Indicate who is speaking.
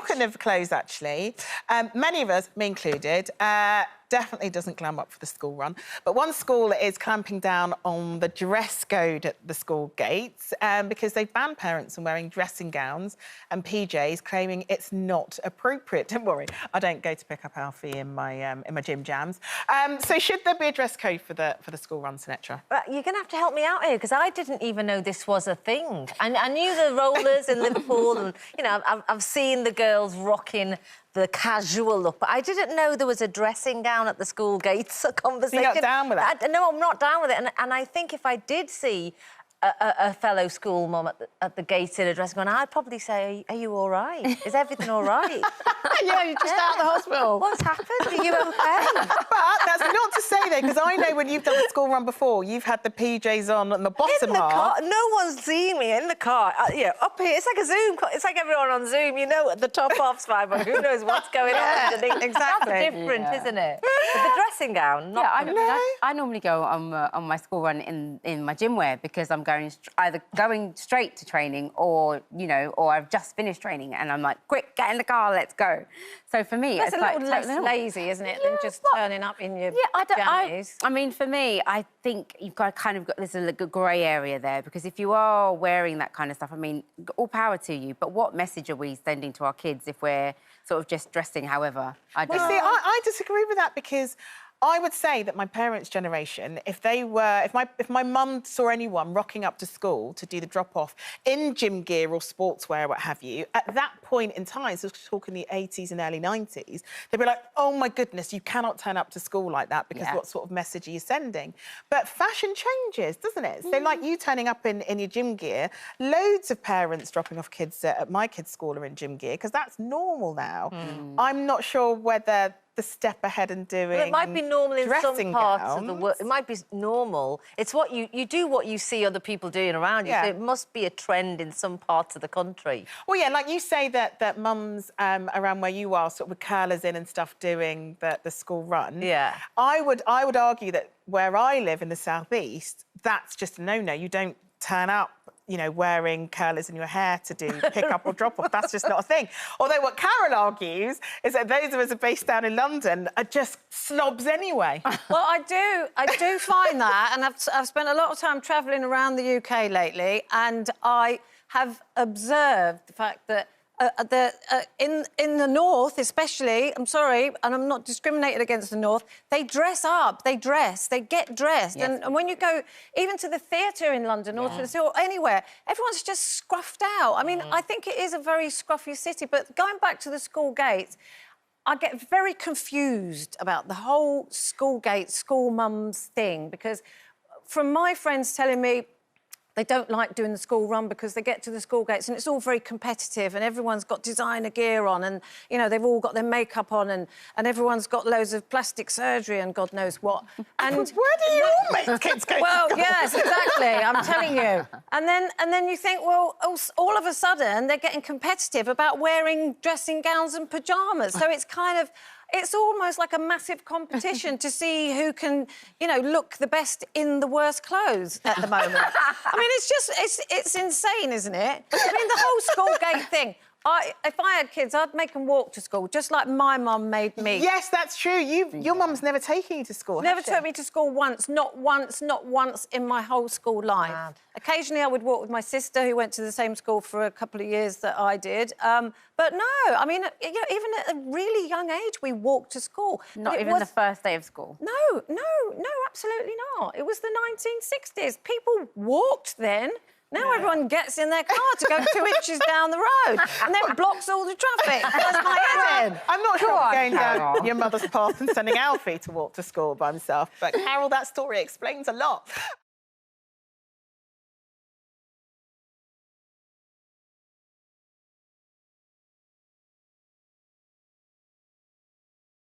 Speaker 1: talking of clothes, actually, many of us, me included, definitely doesn't glam up for the school run. But one school is clamping down on the dress code at the school gates because they've banned parents from wearing dressing gowns and PJs, claiming it's not appropriate. Don't worry, I don't go to pick up Alfie in my gym jams. So should there be a dress code for the school run, Sinetra?
Speaker 2: You're going to have to help me out here, because I didn't even know this was a thing. I knew the rollers in Liverpool and, you know, I've seen the girls rocking the casual look, but I didn't know there was a dressing gown at the school gates. A conversation.
Speaker 1: You're not down with that?
Speaker 2: No, I'm not down with it. And I think if I did see a fellow school mum at the gate in a dressing gown, I'd probably say, "Are you all right? Is everything all right?"
Speaker 3: Yeah, you're just out of the hospital.
Speaker 2: What's happened? Are you OK?
Speaker 1: But that's not to say, though, because I know when you've done the school run before, you've had the PJs on the bottom half.
Speaker 2: Car, no one's seen me in the car. Yeah, up here, it's like a Zoom. It's like everyone on Zoom, you know, at the top half's fine, but who knows what's going on underneath.
Speaker 1: Exactly.
Speaker 2: That's different, isn't it? But the dressing gown, not...
Speaker 3: Yeah, I normally go on my school run in my gym wear, because I'm either going straight to training or, you know, or I've just finished training and I'm like, quick, get in the car, let's go. So for me,
Speaker 4: that's
Speaker 3: it's
Speaker 4: a
Speaker 3: like
Speaker 4: little less lazy, isn't it, than just turning up in your jammies?
Speaker 3: I mean, for me, I think you've got there's a grey area there, because if you are wearing that kind of stuff, I mean, all power to you, but what message are we sending to our kids if we're sort of just dressing however?
Speaker 1: Well, see, I disagree with that, because I would say that my parents' generation, if my mum saw anyone rocking up to school to do the drop-off in gym gear or sportswear, what have you, at that point in time, so we're talking the 80s and early 90s, they'd be like, oh, my goodness, you cannot turn up to school like that, because what sort of message are you sending? But fashion changes, doesn't it? So, like you turning up in your gym gear, loads of parents dropping off kids at my kids' school are in gym gear, because that's normal now. I'm not sure whether the step ahead and doing.
Speaker 2: Well, it might be normal in some parts of the world. It might be normal. It's what you do, what you see other people doing around you. So it must be a trend in some parts of the country.
Speaker 1: Well, yeah, like you say that mums around where you are, sort of with curlers in and stuff, doing the school run.
Speaker 2: Yeah.
Speaker 1: I would argue that where I live in the southeast, that's just a no-no. You don't turn up, you know, wearing curlers in your hair to do pick-up or drop-off. That's just not a thing. Although what Karen argues is that those of us who are based down in London are just snobs anyway.
Speaker 4: Well, I do find that, and I've spent a lot of time travelling around the UK lately, and I have observed the fact that in the north, especially, I'm sorry, and I'm not discriminating against the north, they dress up, they get dressed.
Speaker 3: Yes.
Speaker 4: And when you go even to the theatre in London or anywhere, everyone's just scruffed out. I mean, I think it is a very scruffy city, but going back to the school gates, I get very confused about the whole school gates, school mums thing, because from my friends telling me they don't like doing the school run because they get to the school gates and it's all very competitive and everyone's got designer gear on and, you know, they've all got their makeup on and everyone's got loads of plastic surgery and God knows what. And
Speaker 1: where do you all make kids go
Speaker 4: Well,
Speaker 1: to school?
Speaker 4: yes, exactly, I'm telling you. And then you think, well, all of a sudden they're getting competitive about wearing dressing gowns and pyjamas. So it's kind of... It's almost like a massive competition to see who can, you know, look the best in the worst clothes at the moment. I mean, it's insane, isn't it? I mean, the whole school gate thing. If I had kids, I'd make them walk to school, just like my mum made me.
Speaker 1: Yes, that's true. Your mum's never taken you to school,
Speaker 4: Never took me to school once, not once in my whole school life. Wow. Occasionally I would walk with my sister, who went to the same school for a couple of years that I did. But no, I mean, you know, even at a really young age, we walked to school.
Speaker 3: Not even the first day of school?
Speaker 4: No, absolutely not. It was the 1960s. People walked then. Now everyone gets in their car to go 2 inches down the road and then blocks all the traffic. That's my head in.
Speaker 1: I'm not sure I'm going down your mother's path and sending Alfie to walk to school by himself, but Carol, that story explains a lot.